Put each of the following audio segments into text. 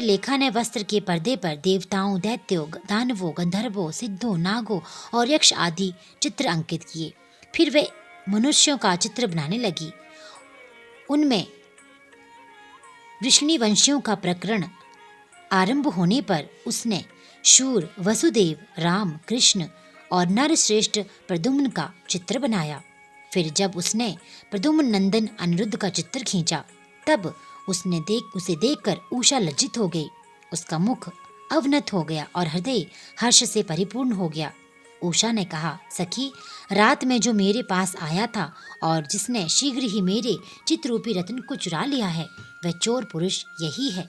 चित्रलेखा ने वस्त्र के पर्दे पर देवताओं, दैत्यों, दानवों, गंधर्वों, सिद्धों, नागों और यक्ष आदि चित्र अंकित किए। फिर वे मनुष्यों का चित्र बनाने लगी। उनमें वृष्णिवंशियों का प्रकरण आरंभ होने पर उसने शूर, वसुदेव, राम, कृष्ण और नरश्रेष्ठ प्रद्युम्न का चित्र बनाया। फिर जब उसने प्रद्युम्न नंदन अनिरुद्ध का चित्र खींचा, तब उसे देखकर उषा लज्जित हो गई। उसका मुख अवनत हो गया और हृदय हर्ष से परिपूर्ण हो गया। उषा ने कहा, सखी, रात में जो मेरे पास आया था और जिसने शीघ्र ही मेरे चित्ररूपी रत्न को चुरा लिया है, वह चोर पुरुष यही है।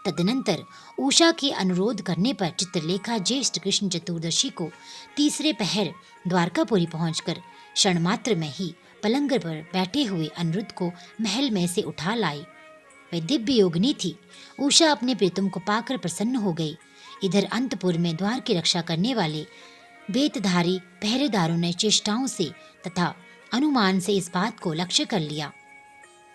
तदनंतर उषा के अनुरोध करने पर चित्रलेखा ज्येष्ठ कृष्ण चतुर्दशी को तीसरे पहर द्वारकापुरी पहुंचकर क्षण मात्र में ही पलंग पर बैठे हुए अनिरुद्ध को महल में से उठा लाई। वह दिव्य योगिनी थी। उषा अपने प्रीतम को पाकर प्रसन्न हो गई। इधर अंतपुर में द्वार की रक्षा करने वाले बेतधारी पहरेदारों ने चेष्टाओं से तथा अनुमान से इस बात को लक्ष्य कर लिया।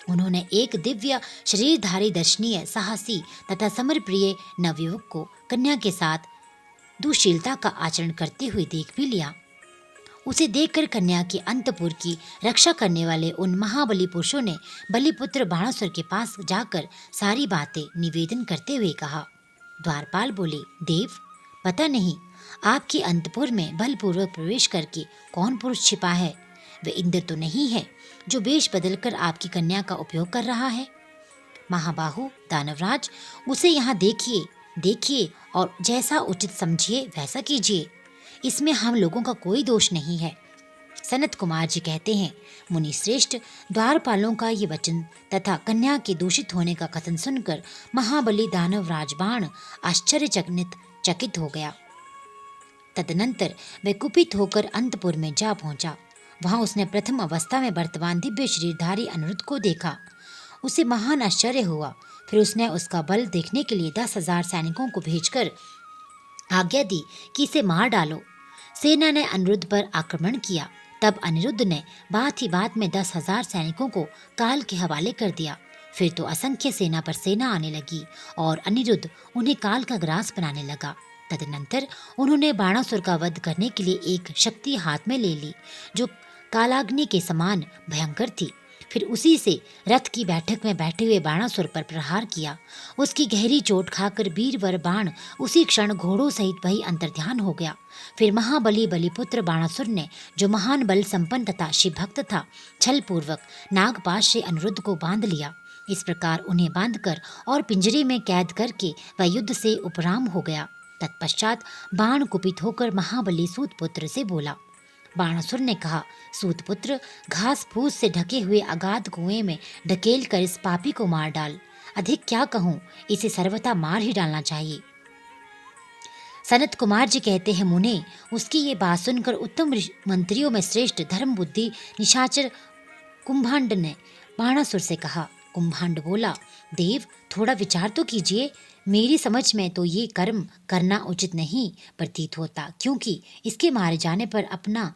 उन्होंने एक दिव्य शरीरधारी, दर्शनीय, साहसी तथा समरप्रिय नवयुवक को कन्या के साथ दुशीलता का आचरण करते हुए देख भी लिया। उसे देखकर कन्या के अंतपुर की रक्षा करने वाले उन महाबली पुरुषों ने बलिपुत्र बाणासुर के पास जाकर सारी बातें निवेदन करते हुए कहा। द्वारपाल बोले, देव, पता नहीं आपके अंतपुर में बलपूर्वक प्रवेश करके कौन पुरुष छिपा है। वे इंद्र तो नहीं है जो वेश बदलकर आपकी कन्या का उपयोग कर रहा है। महाबाहु दानवराज, उसे यहाँ देखिए और जैसा उचित समझिए वैसा कीजिए। इसमें हम लोगों का कोई दोष नहीं है। सनत कुमार जी कहते हैं, मुनि श्रेष्ठ, द्वारपालों का ये वचन तथा कन्या के दूषित होने का कथन सुनकर महाबली दानवराज बाण आश्चर्यचकित हो गया। तदनंतर वह कुपित होकर अंतपुर में जा पहुंचा। वहां उसने प्रथम अवस्था में वर्तमान दिव्य शरीरधारी अनिरुद्ध को देखा। उसे महान आश्चर्य हुआ। फिर उसने उसका बल देखने के लिए 10,000 सैनिकों को भेजकर आज्ञा दी कि इसे मार डालो। सेना ने अनिरुद्ध पर आक्रमण किया। तब अनिरुद्ध ने बात ही बात में 10,000 सैनिकों को काल के हवाले कर दिया। फिर तो असंख्य सेना पर सेना आने लगी और अनिरुद्ध उन्हें काल का ग्रास बनाने लगा। तदनंतर उन्होंने बाणासुर का वध करने के लिए एक शक्ति हाथ में ले ली जो कालाग्नि के समान भयंकर थी। फिर उसी से रथ की बैठक में बैठे हुए बाणासुर पर प्रहार किया। उसकी गहरी चोट खाकर वीरवर बाण उसी क्षण घोड़ों सहित वही अंतर्ध्यान हो गया। फिर महाबली बलिपुत्र बाणासुर ने, जो महान बल संपन्न तथा शिवभक्त था, छल पूर्वक नागपाश से अनिरुद्ध को बांध लिया। इस प्रकार उन्हें बांधकर और पिंजरे में कैद करके वह युद्ध से उपराम हो गया। तत्पश्चात बाण कुपित होकर महाबली सूतपुत्र से बोला। बाणासुर ने कहा, सूतपुत्र, घास फूस से ढके हुए अगाध कुएं में ढकेल कर इस पापी को मार डाल। अधिक क्या कहूँ, इसे सर्वथा मार ही डालना चाहिए। सनत कुमार जी कहते हैं, मुने, उसकी ये बात सुनकर उत्तम मंत्रियों में श्रेष्ठ धर्म बुद्धि निशाचर कुंभांड ने बाणासुर से कहा। कुंभांड बोला, देव, थोड़ा विचार तो कीजिए। मेरी समझ में तो ये कर्म करना उचित नहीं प्रतीत होता, क्योंकि इसके मारे जाने पर अपना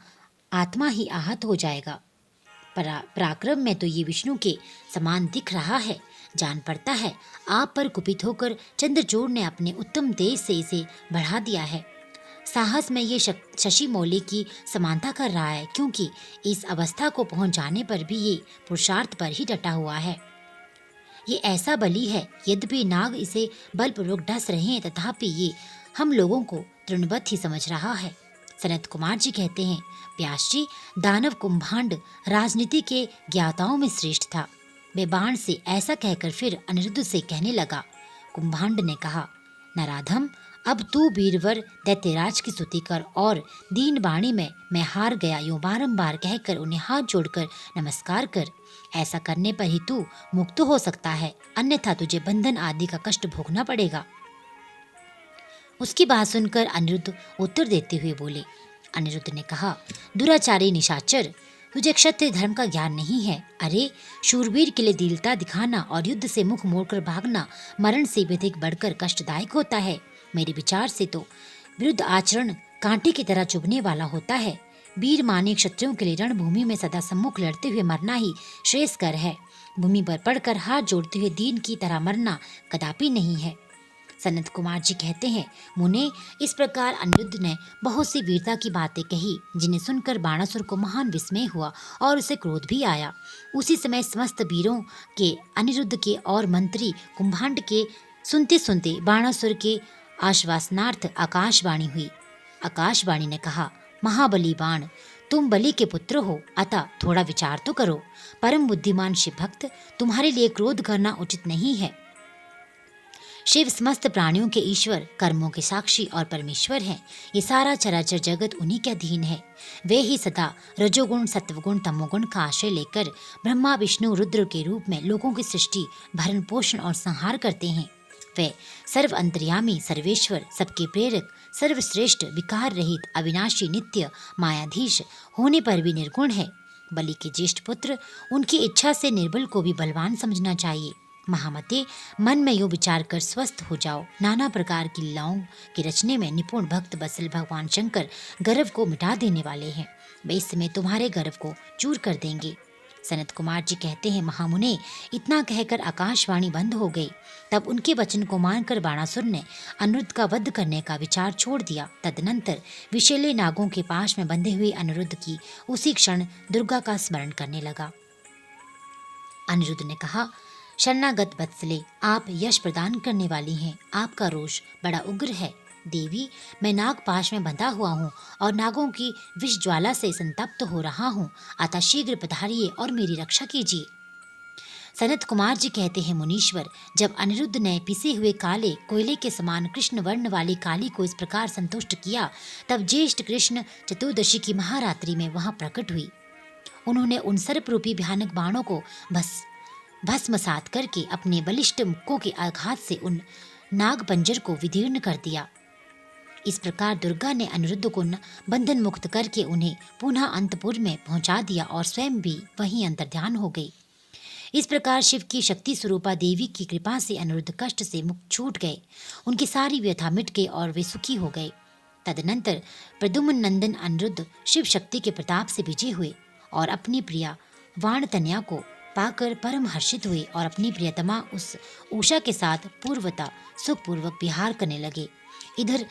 आत्मा ही आहत हो जाएगा। पराक्रम में तो ये विष्णु के समान दिख रहा है। जान पड़ता है आप पर कुपित होकर चंद्रचूड़ ने अपने उत्तम तेज से इसे बढ़ा दिया है। साहस में ये शशि मौली की समानता कर रहा है, क्योंकि इस अवस्था को पहुंच जाने पर भी ये पुरुषार्थ पर ही डटा हुआ है। ये ऐसा बली है, यद्यपि नाग इसे बलपूर्वक डस रहे हैं, तथापि ये हम लोगों को तृणवत ही समझ रहा है। सनत कुमार जी कहते हैं, व्यास जी, दानव कुंभांड राजनीति के ज्ञाताओं में श्रेष्ठ था। वे बाण से ऐसा कहकर फिर अनिरुद्ध से कहने लगा। कुंभांड ने कहा, नराधम, अब तू वीरवर दैत्यराज की स्तुति कर और दीन बाणी में मैं हार गया यूं बारंबार कहकर उन्हें हाथ जोड़कर नमस्कार कर। ऐसा करने पर ही तू मुक्त हो सकता है, अन्यथा तुझे बंधन आदि का कष्ट भोगना पड़ेगा। उसकी बात सुनकर अनिरुद्ध उत्तर देते हुए बोले। अनिरुद्ध ने कहा, दुराचारी निशाचर, तुझे क्षत्रिय धर्म का ज्ञान नहीं है। अरे, शूरवीर के लिए दीनता दिखाना और युद्ध से मुख मोड़कर भागना मरण से भी अधिक बढ़कर कष्टदायक होता है। मेरे विचार से तो विरुद्ध आचरण कांटे की तरह चुभने वाला होता है। वीर माने क्षत्रियों के लिए रणभूमि में सदा सम्मुख लड़ते हुए मरना ही श्रेयस्कर है। भूमि पर पड़कर हाथ जोड़ते हुए दीन की तरह मरना कदापि नहीं है। सनत कुमार जी कहते हैं, मुने, इस प्रकार अनिरुद्ध ने बहुत सी वीरता की बातें कही, जिन्हें सुनकर बाणासुर को महान विस्मय हुआ और उसे क्रोध भी आया। उसी समय समस्त वीरों के, अनिरुद्ध के और मंत्री कुंभांड के सुनते सुनते बाणासुर के आश्वासनार्थ आकाशवाणी हुई। आकाशवाणी ने कहा, महाबली बाण, तुम बलि के पुत्र हो, अतः थोड़ा विचार तो करो। परम बुद्धिमान शिव भक्त, तुम्हारे लिए क्रोध करना उचित नहीं है। शिव समस्त प्राणियों के ईश्वर, कर्मों के साक्षी और परमेश्वर हैं। ये सारा चराचर जगत उन्हीं के अधीन है। वे ही सदा रजोगुण, सत्वगुण, तमोगुण का आश्रय लेकर ब्रह्मा, विष्णु, रुद्र के रूप में लोगों की सृष्टि, भरण पोषण और संहार करते हैं। वे सर्व अंतर्यामी, सर्वेश्वर, सबके प्रेरक, सर्वश्रेष्ठ, विकार रहित, अविनाशी, नित्य, मायाधीश होने पर भी निर्गुण है। बलि के ज्येष्ठ पुत्र, उनकी इच्छा से निर्बल को भी बलवान समझना चाहिए। महामते, मन में यूं विचार कर स्वस्थ हो जाओ। नाना प्रकार की लीलाओं के रचने में निपुण भक्त बत्सल भगवान शंकर गर्व को मिटा देने वाले हैं। वे इस समय तुम्हारे गर्व को चूर कर देंगे। सनत कुमार जी कहते हैं, महामुने, इतना कहकर आकाशवाणी बंद हो गई। तब उनके वचन को मानकर बाणासुर ने अनिरुद्ध का वध करने का विचार छोड़ दिया। तदनंतर विषैले नागों के पाश में बंधे हुए अनिरुद्ध की उसी क्षण दुर्गा का स्मरण करने लगा। अनिरुद्ध ने कहा, शरणागत वत्सले, आप यश प्रदान करने वाली हैं। आपका रोष बड़ा उग्र है। देवी, मैं नागपाश में बंधा हुआ हूँ और नागों की विष ज्वाला से संतप्त हो रहा हूँ, अतः शीघ्र पधारिए और मेरी रक्षा कीजिए। सनत कुमार जी कहते हैं, मुनीश्वर, जब अनिरुद्ध ने पिसे हुए काले कोयले के समान कृष्ण वर्ण वाली काली को इस प्रकार संतुष्ट किया, तब ज्येष्ठ कृष्ण चतुर्दशी की महारात्रि में वहां प्रकट हुई। उन्होंने उन सर्परूपी भयानक बाणों को भस्मसात करके अपने बलिष्ठ मुक्कों के आघात से उन नागपंजर को विदीर्ण कर दिया। इस प्रकार दुर्गा ने अनिरुद्ध को बंधन मुक्त करके उन्हें पुनः अंतपुर में पहुंचा दिया और स्वयं भी वहीं अंतर्ध्यान हो गई। इस प्रकार शिव की शक्ति स्वरूपा देवी की कृपा से अनिरुद्ध कष्ट से मुक्त छूट गए। उनकी सारी व्यथा मिट गई और वे सुखी हो गए। तदनंतर प्रद्युम्न नंदन अनिरुद्ध शिव शक्ति के प्रताप से विजय हुए और अपनी प्रिया वाणतन्या को पाकर परम हर्षित हुए और अपनी प्रियतमा उस उषा के साथ पूर्वता सुखपूर्वक विहार करने लगे। इधर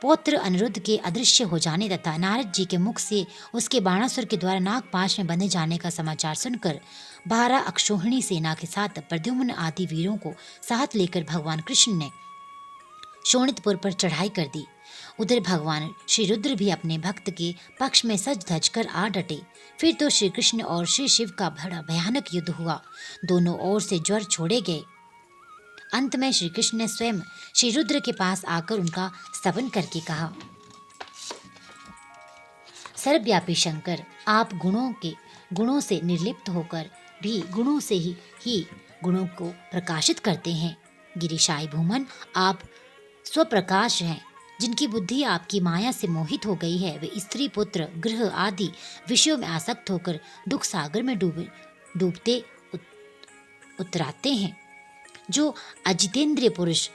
पौत्र अनिरुद्ध के अदृश्य हो जाने तथा नारद जी के मुख से उसके बाणासुर के द्वारा नागपाश में बंधे जाने का समाचार सुनकर 12 अक्षोहिणी सेना के साथ प्रद्युम्न आदि वीरों को साथ लेकर भगवान कृष्ण ने शोणितपुर पर चढ़ाई कर दी। उधर भगवान श्री रुद्र भी अपने भक्त के पक्ष में सज धज कर आ डटे। फिर तो श्री कृष्ण और श्री शिव का बड़ा भयानक युद्ध हुआ। दोनों ओर से ज्वर छोड़े गए। अंत में श्री कृष्ण ने स्वयं श्री रुद्र के पास आकर उनका स्तवन करके कहा, सर्वव्यापी शंकर, आप गुणों से निर्लिप्त होकर भी गुणों से ही गुणों को प्रकाशित करते हैं। गिरिशाई भूमन, आप स्वप्रकाश हैं। जिनकी बुद्धि आपकी माया से मोहित हो गई है, वे स्त्री, पुत्र, गृह आदि विषयों में आसक्त होकर दुख सागर में डूबते उतराते हैं। जो अजितेंद्रिय पुरुष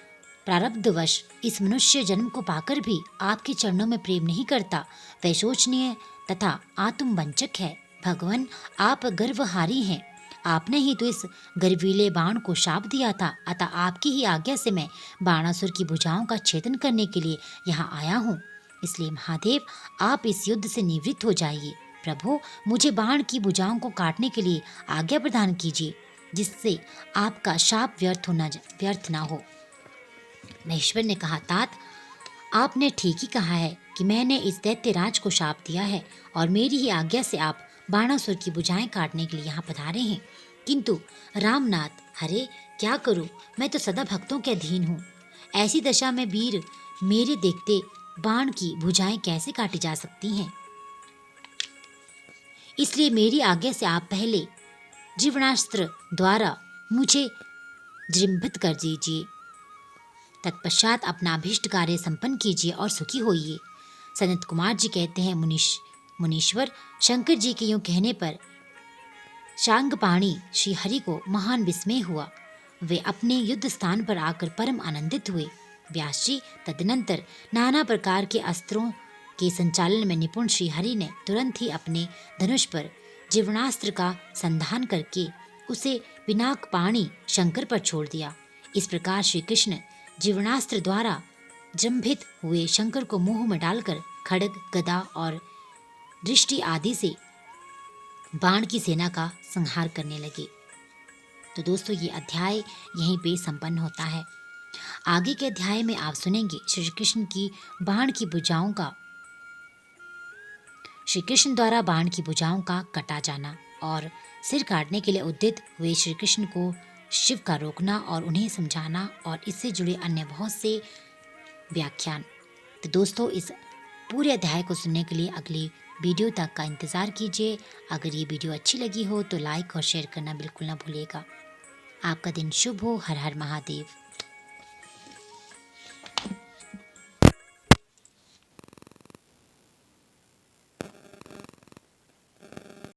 प्रारब्धवश इस मनुष्य जन्म को पाकर भी आपके चरणों में प्रेम नहीं करता, वह शोचनीय तथा आत्मवंचक है। भगवान, आप गर्वहारी हैं। आपने ही तो इस गर्वीले बाण को शाप दिया था, अतः आपकी ही आज्ञा से मैं बाणासुर की भुजाओं का छेदन करने के लिए यहाँ आया हूँ। इसलिए महादेव, आप इस युद्ध से निवृत्त हो जाइए। प्रभु, मुझे बाण की भुजाओं को काटने के लिए आज्ञा प्रदान कीजिए, जिससे आपका शाप व्यर्थ ना हो। महेश्वर ने कहा, तात, आपने ठीक ही कहा है कि मैंने इस दैत्यराज को शाप दिया है और मेरी ही आज्ञा से आप बाणासुर की भुजाएं काटने के लिए यहाँ पधारे हैं। किंतु रामनाथ, हरे क्या करूं, मैं तो सदा भक्तों के अधीन हूँ। ऐसी दशा में वीर मेरे देखते बाण की भुजाएं कैसे काटी जा सकती हैं? इसलिए मेरी आज्ञा से आप पहले जीवनास्त्र द्वारा मुझे जृंभित कर दीजिए, तत्पश्चात अपना अभीष्ट कार्य संपन्न कीजिए और सुखी होइए। सनत कुमार जी कहते हैं, मुनीश्वर, शंकर जी के यूं कहने पर शांगपाणी श्री हरि को महान विस्मय हुआ। वे अपने युद्ध स्थान पर आकर परम आनंदित हुए। व्यास जी तदनंतर नाना प्रकार के अस्त्रों के संचालन में निपुण श्री हरि ने तुरंत ही अपने धनुष पर जीवनास्त्र का संधान करके उसे पिनाकपाणी शंकर पर छोड़ दिया। इस प्रकार श्री कृष्ण जीवनास्त्र द्वारा जंभित हुए शंकर को मुंह में डालकर खड्ग, गदा और दृष्टि आदि से बाण की सेना का संहार करने लगे। तो दोस्तों, ये अध्याय यहीं पे संपन्न होता है। आगे के अध्याय में आप सुनेंगे श्री कृष्ण की बाण की भुजाओं का श्री कृष्ण द्वारा बाण की भुजाओं का कटा जाना और सिर काटने के लिए उद्यत हुए श्री कृष्ण को शिव का रोकना और उन्हें समझाना और इससे जुड़े अन्य बहुत से व्याख्यान। तो दोस्तों, इस पूरे अध्याय को सुनने के लिए अगली वीडियो तक का इंतज़ार कीजिए। अगर ये वीडियो अच्छी लगी हो तो लाइक और शेयर करना बिल्कुल ना भूलिएगा। आपका दिन शुभ हो। हर हर महादेव।